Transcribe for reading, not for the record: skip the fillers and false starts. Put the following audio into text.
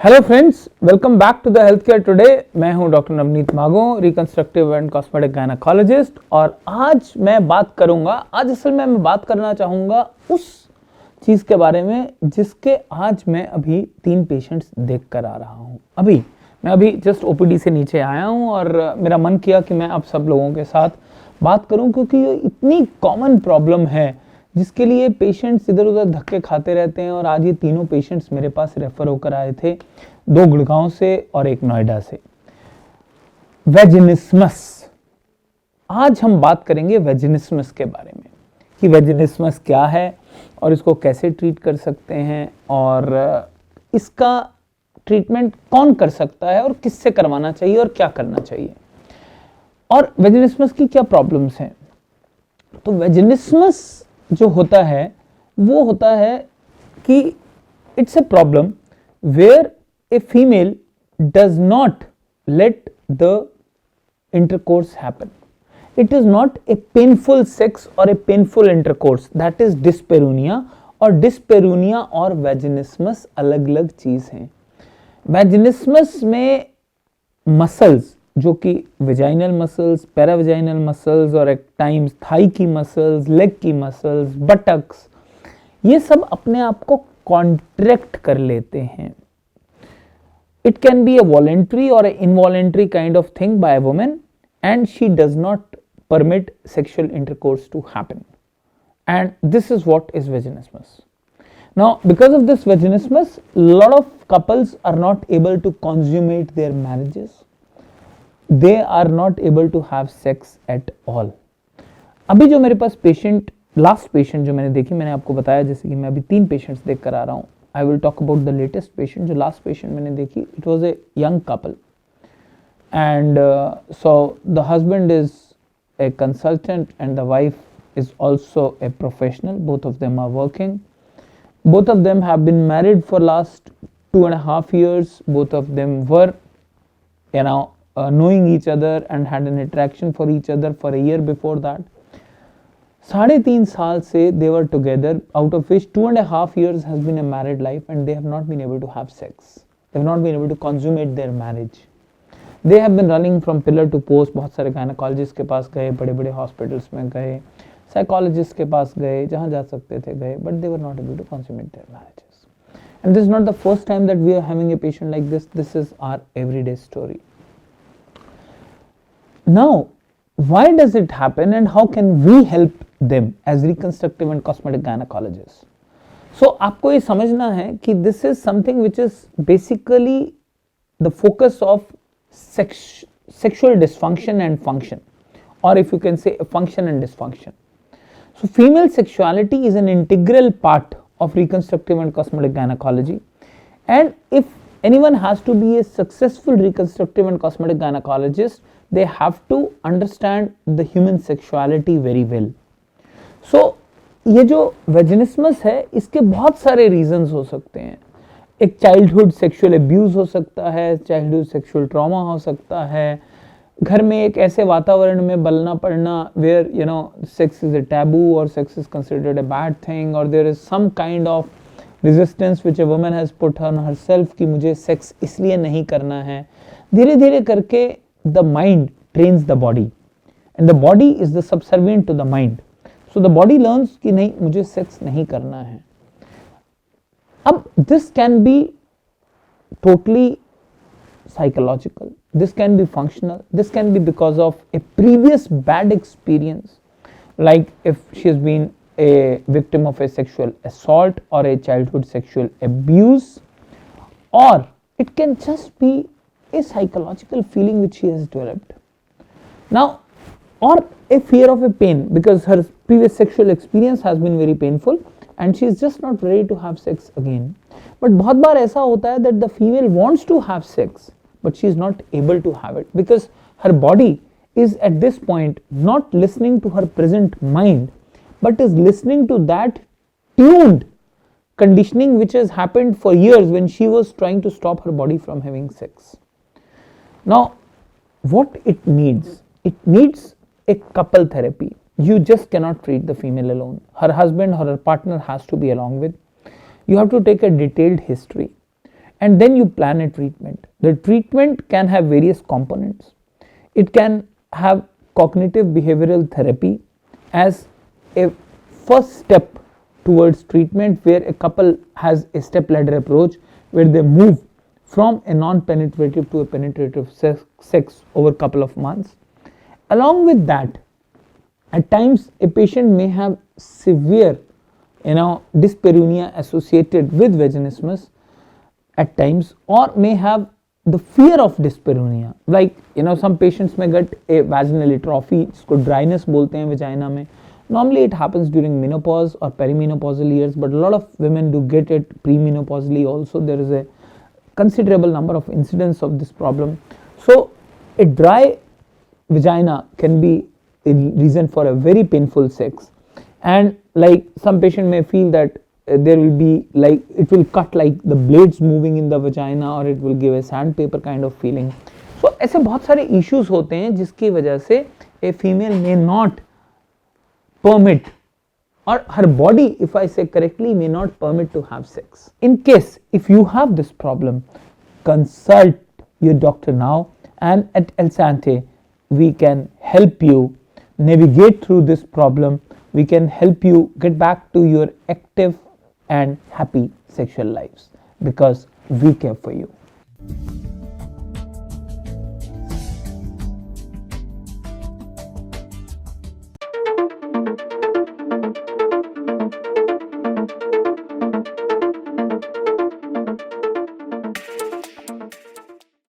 Hello friends, welcome back to the health care today. मैं हूं doctor Navneet मागो, reconstructive and cosmetic gynaecologist. और आज मैं बात करना चाहूँगा उस चीज़ के बारे में जिसके आज मैं अभी 3 पेशेंट्स देख कर आ रहा हूँ। मैं अभी जस्ट ओपीडी से नीचे आया हूँ और मेरा मन किया कि मैं आप सब लोगों के साथ बात करूँ, क्योंकि ये इतनी कॉमन प्रॉब्लम है जिसके लिए पेशेंट्स इधर उधर धक्के खाते रहते हैं। और आज ये तीनों पेशेंट्स मेरे पास रेफर होकर आए थे, 2 गुड़गांव से और 1 नोएडा से। वेजिनिस्मस, आज हम बात करेंगे वेजिनिस्मस के बारे में कि वेजिनिस्मस क्या है और इसको कैसे ट्रीट कर सकते हैं और इसका ट्रीटमेंट कौन कर सकता है और किससे करवाना चाहिए और क्या करना चाहिए, और वेजिनिस्मस की क्या प्रॉब्लम्स हैं। तो वेजिनिस्मस जो होता है वो होता है कि it's a problem where a female does not let the intercourse happen. It is not a painful sex or a painful intercourse, that is dyspareunia। और dyspareunia और vaginismus अलग अलग चीज हैं। vaginismus में मसल्स जो कि वेजाइनल मसल्स, पैरावेजाइनल मसल्स और एट टाइम्स थाई की मसल्स, लेग की मसल्स, बटक्स, ये सब अपने आप को कॉन्ट्रैक्ट कर लेते हैं। It can be a voluntary or an involuntary kind of thing by a woman, and she does not permit sexual intercourse to happen. And this is what is vaginismus. Now, because of this vaginismus, a lot of couples are not able to consummate their marriages. They are not able to have sex at all. अभी जो मेरे पास last patient जो मैंने देखी, मैंने आपको बताया जैसे कि मैं अभी 3 पेशेंट्स देख कर आ रहा हूँ। I will talk about the latest patient. जो last patient मैंने देखी, it was a young couple, and so the husband is a consultant and the wife is also a professional. Both of them are working. Both of them have been married for last 2.5 years. Both of them were, knowing each other and had an attraction for each other for a year before that. 3.5 साल से they were together, out of which 2.5 years has been a married life, and they have not been able to have sex. They have not been able to consummate their marriage. They have been running from pillar to post. बहुत सारे gynaecologist के पास गए, बड़े बड़े hospitals में गए, psychologist के पास गए, जहाँ जा सकते थे गए, but they were not able to consummate their marriages. And this is not the first time that we are having a patient like this. This is our everyday story. Now, why does it happen and how can we help them as reconstructive and cosmetic gynecologists? So आपको ये समझना है कि this is something which is basically the focus of sexual dysfunction and function, or if you can say function and dysfunction. So female sexuality is an integral part of reconstructive and cosmetic gynecology, and if anyone has to be a successful reconstructive and cosmetic gynecologist, they have to understand the human sexuality very well. So ये जो वेजिनिस्मस है, इसके बहुत सारे reasons हो सकते हैं। एक चाइल्डहुड सेक्सुअल अब्यूज हो सकता है, चाइल्डहुड सेक्सुअल ट्रॉमा हो सकता है, घर में एक ऐसे वातावरण में पलना पड़ना where sex is a taboo और sex is considered a bad thing, और there is some kind of resistance which a woman has put on herself कि मुझे सेक्स इसलिए नहीं करना है। धीरे धीरे करके the mind trains the body, and the body is the subservient to the mind. So the body learns कि नहीं, मुझे सेक्स नहीं करना है। अब this can be totally psychological, this can be functional, this can be because of a previous bad experience, like if she has been a victim of a sexual assault or a childhood sexual abuse, or it can just be a psychological feeling which she has developed now, or a fear of a pain because her previous sexual experience has been very painful and she is just not ready to have sex again. But बहुत बार ऐसा होता है that the female wants to have sex but she is not able to have it because her body is at this point not listening to her present mind but is listening to that tuned conditioning which has happened for years when she was trying to stop her body from having sex. Now, what it needs a couple therapy. You just cannot treat the female alone. Her husband or her partner has to be along with. You have to take a detailed history, and then you plan a treatment. The treatment can have various components. It can have cognitive behavioral therapy as a first step towards treatment, where a couple has a step ladder approach where they move from a non-penetrative to a penetrative sex over a couple of months. Along with that, at times a patient may have severe dyspareunia associated with vaginismus at times, or may have the fear of dyspareunia. Like some patients may get a vaginal atrophy, जिसको dryness बोलते हैं vagina में. Normally it happens during menopause or perimenopausal years, but a lot of women do get it premenopausally also. There is a considerable number of incidents of this problem. So a dry vagina can be a reason for a very painful sex, and like some patient may feel that there will be like it will cut like the blades moving in the vagina, or it will give a sandpaper kind of feeling. So ऐसे बहुत सारे issues होते हैं जिसकी वजह से a female may not permit, or her body, if I say correctly, may not permit to have sex. In case if you have this problem, consult your doctor now, and at El Sante we can help you navigate through this problem. We can help you get back to your active and happy sexual lives, because we care for you.